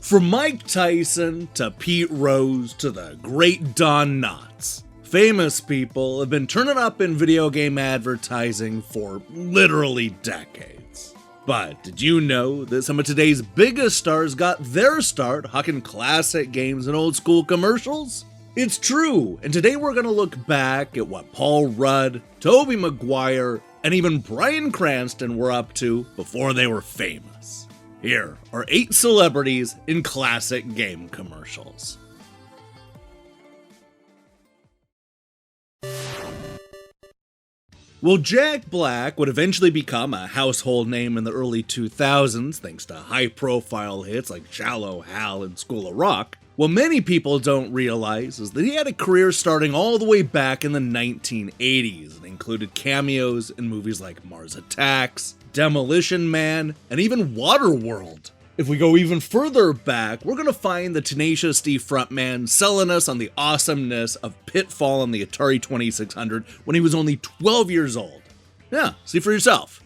From Mike Tyson to Pete Rose to the great Don Knotts, famous people have been turning up in video game advertising for literally decades. But did you know that some of today's biggest stars got their start hawking classic games and old school commercials? It's true, and today we're going to look back at what Paul Rudd, Tobey Maguire, and even Bryan Cranston were up to before they were famous. Here are 8 celebrities in classic game commercials. Well, Jack Black would eventually become a household name in the early 2000s thanks to high-profile hits like Shallow Hal and School of Rock. What many people don't realize is that he had a career starting all the way back in the 1980s and included cameos in movies like Mars Attacks, Demolition Man, and even Waterworld. If we go even further back, we're going to find the Tenacious D frontman selling us on the awesomeness of Pitfall on the Atari 2600 when he was only 12 years old. Yeah, see for yourself.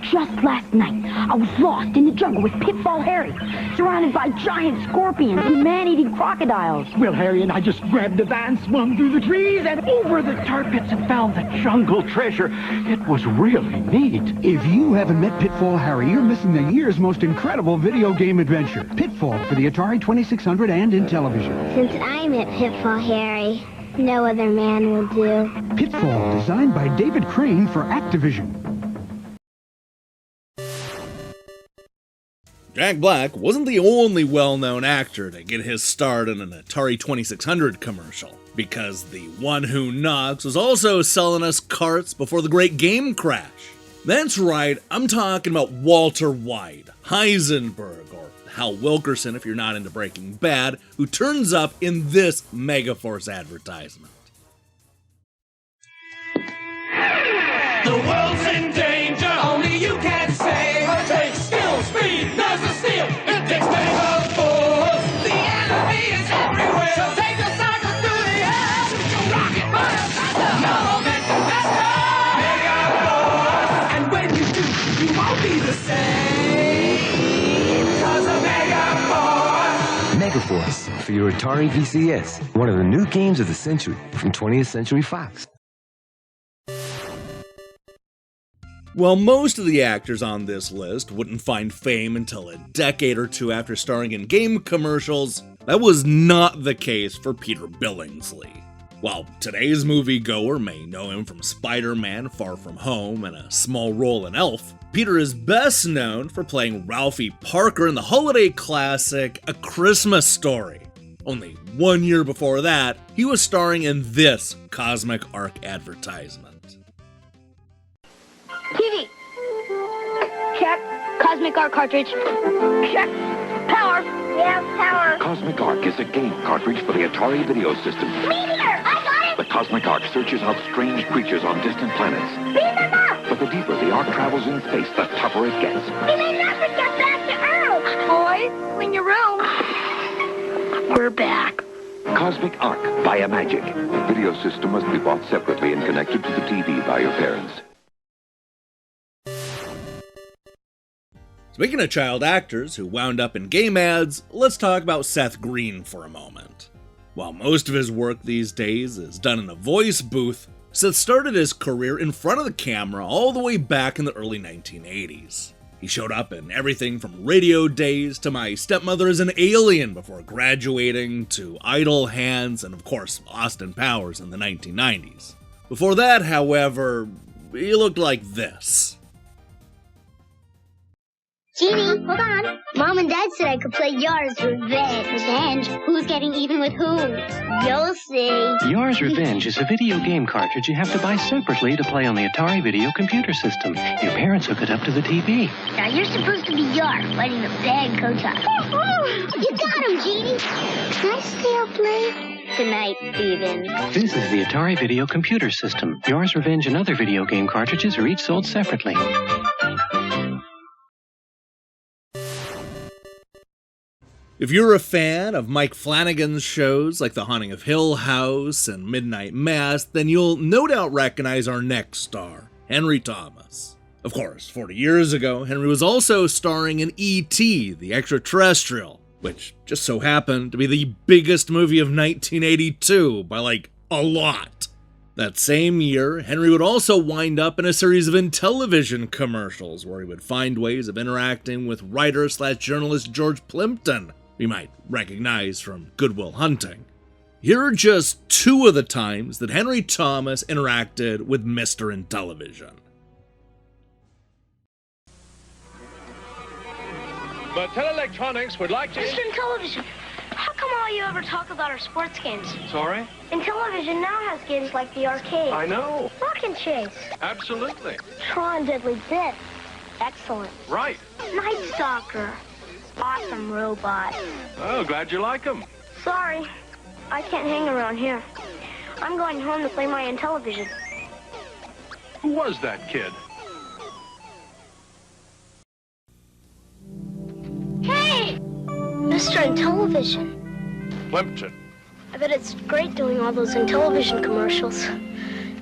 Just last night, I was lost in the jungle with Pitfall Harry, surrounded by giant scorpions and man-eating crocodiles. Well, Harry and I just grabbed the van, swung through the trees, and over the tar pits and found the jungle treasure. It was really neat. If you haven't met Pitfall Harry, you're missing the year's most incredible video game adventure. Pitfall for the Atari 2600 and Intellivision. Since I met Pitfall Harry, no other man will do. Pitfall, designed by David Crane for Activision. Jack Black wasn't the only well-known actor to get his start in an Atari 2600 commercial, because the one who knocks was also selling us carts before the great game crash. That's right, I'm talking about Walter White, Heisenberg, or Hal Wilkerson if you're not into Breaking Bad, who turns up in this Megaforce advertisement. The world's in danger, only you can save. It takes skill, speed, there's a steal. It takes Megaforce. The enemy is everywhere. So take the cycle through the air. Shoot your rocket, fire faster. No momentum faster. Megaforce. And when you do, you won't be the same. Cause of Megaforce. Megaforce for your Atari VCS. One of the new games of the century from 20th Century Fox. While most of the actors on this list wouldn't find fame until a decade or two after starring in game commercials, that was not the case for Peter Billingsley. While today's moviegoer may know him from Spider-Man Far From Home and a small role in Elf, Peter is best known for playing Ralphie Parker in the holiday classic A Christmas Story. Only 1 year before that, he was starring in this Cosmic Arc advertisement. TV. Check. Cosmic Arc cartridge. Check. Power. Yeah, power. Cosmic Arc is a game cartridge for the Atari video system. Meteor! I got it! The Cosmic Arc searches out strange creatures on distant planets. Beam them up! But the deeper the arc travels in space, the tougher it gets. We may never get back to Earth! Boys, clean your room. We're back. Cosmic Arc, via magic. The video system must be bought separately and connected to the TV by your parents. Speaking of child actors who wound up in game ads, let's talk about Seth Green for a moment. While most of his work these days is done in a voice booth, Seth started his career in front of the camera all the way back in the early 1980s. He showed up in everything from Radio Days to My Stepmother is an Alien before graduating to Idle Hands and of course Austin Powers in the 1990s. Before that, however, he looked like this. Jeannie, hold on. Mom and Dad said I could play Yours Revenge. Revenge? Who's getting even with who? You'll see. Yours Revenge is a video game cartridge you have to buy separately to play on the Atari video computer system. Your parents hook it up to the TV. Now you're supposed to be Yar, fighting the bad Kotak. You got him, Jeannie. Can I stay up late? Tonight, Steven. This is the Atari video computer system. Yours Revenge and other video game cartridges are each sold separately. If you're a fan of Mike Flanagan's shows like The Haunting of Hill House and Midnight Mass, then you'll no doubt recognize our next star, Henry Thomas. Of course, 40 years ago, Henry was also starring in E.T., the Extraterrestrial, which just so happened to be the biggest movie of 1982 by like a lot. That same year, Henry would also wind up in a series of Intellivision commercials where he would find ways of interacting with writer/journalist George Plimpton, we might recognize from Good Will Hunting. Here are just two of the times that Henry Thomas interacted with Mr. Intellivision. Mattel Electronics would like to... Mr. Intellivision, how come all you ever talk about are sports games? Sorry? Intellivision now has games like the arcade. I know. Rock and Chase. Absolutely. Tron Deadly Death. Excellent. Right. Night Stalker. Awesome robot. Oh, glad you like them. Sorry, I can't hang around here. I'm going home to play my Intellivision. Who was that kid? Hey! Mr. Intellivision. Plimpton. I bet it's great doing all those Intellivision commercials.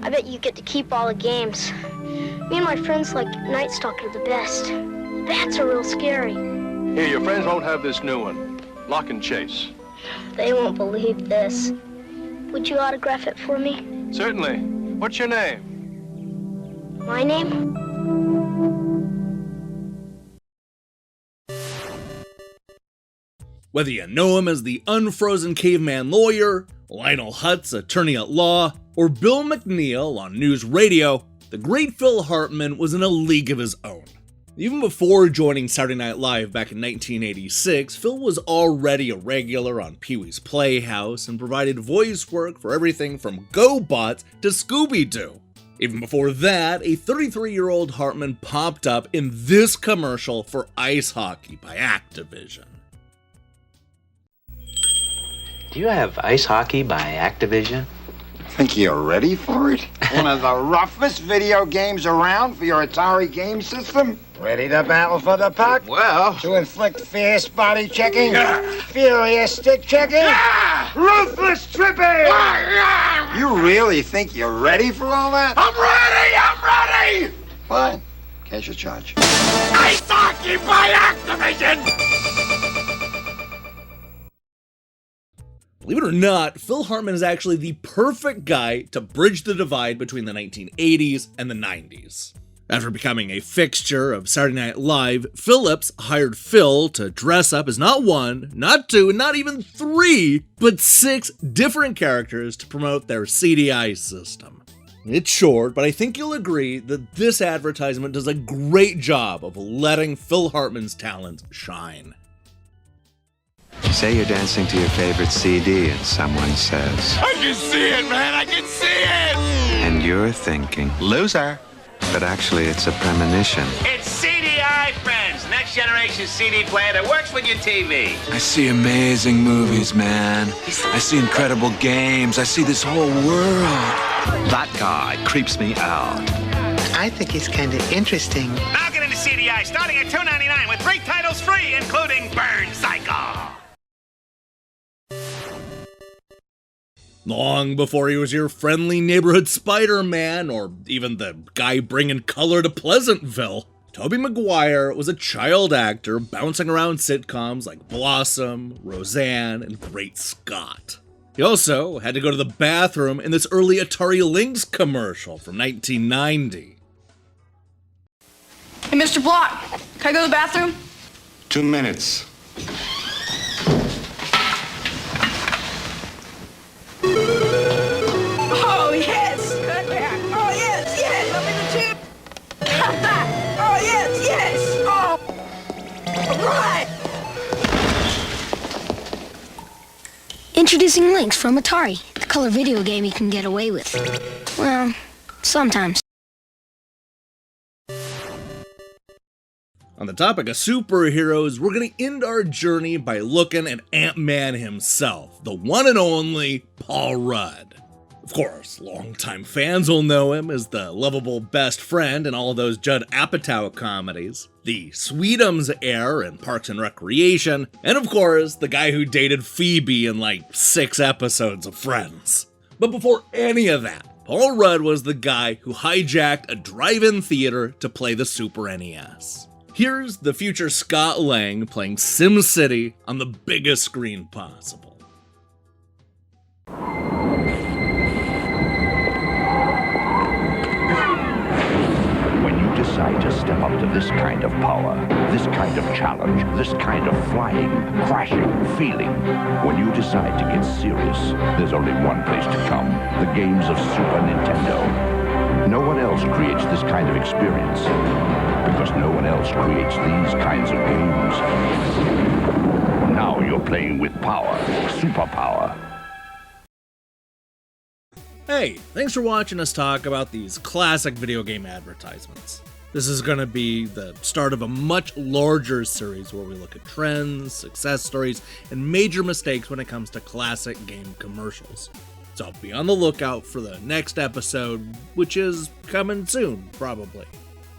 I bet you get to keep all the games. Me and my friends like Night Stalker the best. Bats are real scary. Here, your friends won't have this new one. Lock and Chase. They won't believe this. Would you autograph it for me? Certainly. What's your name? My name? Whether you know him as the unfrozen caveman lawyer, Lionel Hutz, attorney at law, or Bill McNeil on news radio, the great Phil Hartman was in a league of his own. Even before joining Saturday Night Live back in 1986, Phil was already a regular on Pee-wee's Playhouse and provided voice work for everything from GoBots to Scooby-Doo. Even before that, a 33-year-old Hartman popped up in this commercial for ice hockey by Activision. Do you have ice hockey by Activision? Think you're ready for it? One of the roughest video games around for your Atari game system? Ready to battle for the puck? Well... To inflict fierce body checking? Furious stick checking? Ruthless tripping? You really think you're ready for all that? I'm ready! Fine. Case your charge. Ice hockey by Activision! Believe it or not, Phil Hartman is actually the perfect guy to bridge the divide between the 1980s and the 90s. After becoming a fixture of Saturday Night Live, Phillips hired Phil to dress up as not one, not two, and not even three, but 6 different characters to promote their CDI system. It's short, but I think you'll agree that this advertisement does a great job of letting Phil Hartman's talents shine. Say you're dancing to your favorite CD and someone says... I can see it, man! I can see it! And you're thinking... Loser! But actually it's a premonition. It's CDI, friends! Next generation CD player that works with your TV. I see amazing movies, man. I see incredible games. I see this whole world. That guy creeps me out. I think he's kind of interesting. Now get into CDI starting at $2.99 with 3 titles free, including Burn Cycle. Long before he was your friendly neighborhood Spider-Man, or even the guy bringing color to Pleasantville, Tobey Maguire was a child actor bouncing around sitcoms like Blossom, Roseanne, and Great Scott. He also had to go to the bathroom in this early Atari Lynx commercial from 1990. Hey, Mr. Block, can I go to the bathroom? 2 minutes. Oh, yes! Good back. Oh, yes, yes! I'm in the tube! Oh, yes, yes! Oh! All right! Introducing Lynx from Atari, the color video game you can get away with. Well, sometimes. On the topic of superheroes, we're going to end our journey by looking at Ant-Man himself, the one and only Paul Rudd. Of course, longtime fans will know him as the lovable best friend in all of those Judd Apatow comedies, the Sweetums heir in Parks and Recreation, and of course, the guy who dated Phoebe in like 6 episodes of Friends. But before any of that, Paul Rudd was the guy who hijacked a drive-in theater to play the Super NES. Here's the future Scott Lang playing SimCity on the biggest screen possible. Decide to step up to this kind of power, this kind of challenge, this kind of flying, crashing feeling. When you decide to get serious, there's only one place to come, the games of Super Nintendo. No one else creates this kind of experience, because no one else creates these kinds of games. Now you're playing with power, superpower. Hey, thanks for watching us talk about these classic video game advertisements. This is going to be the start of a much larger series where we look at trends, success stories, and major mistakes when it comes to classic game commercials. So be on the lookout for the next episode, which is coming soon, probably.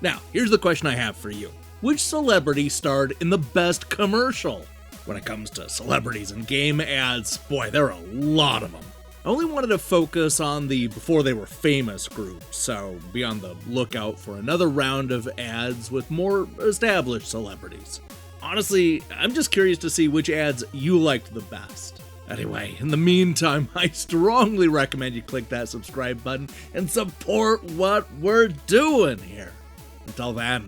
Now, here's the question I have for you. Which celebrity starred in the best commercial? When it comes to celebrities and game ads, boy, there are a lot of them. I only wanted to focus on the before they were famous group, so be on the lookout for another round of ads with more established celebrities. Honestly, I'm just curious to see which ads you liked the best. Anyway, in the meantime, I strongly recommend you click that subscribe button and support what we're doing here. Until then,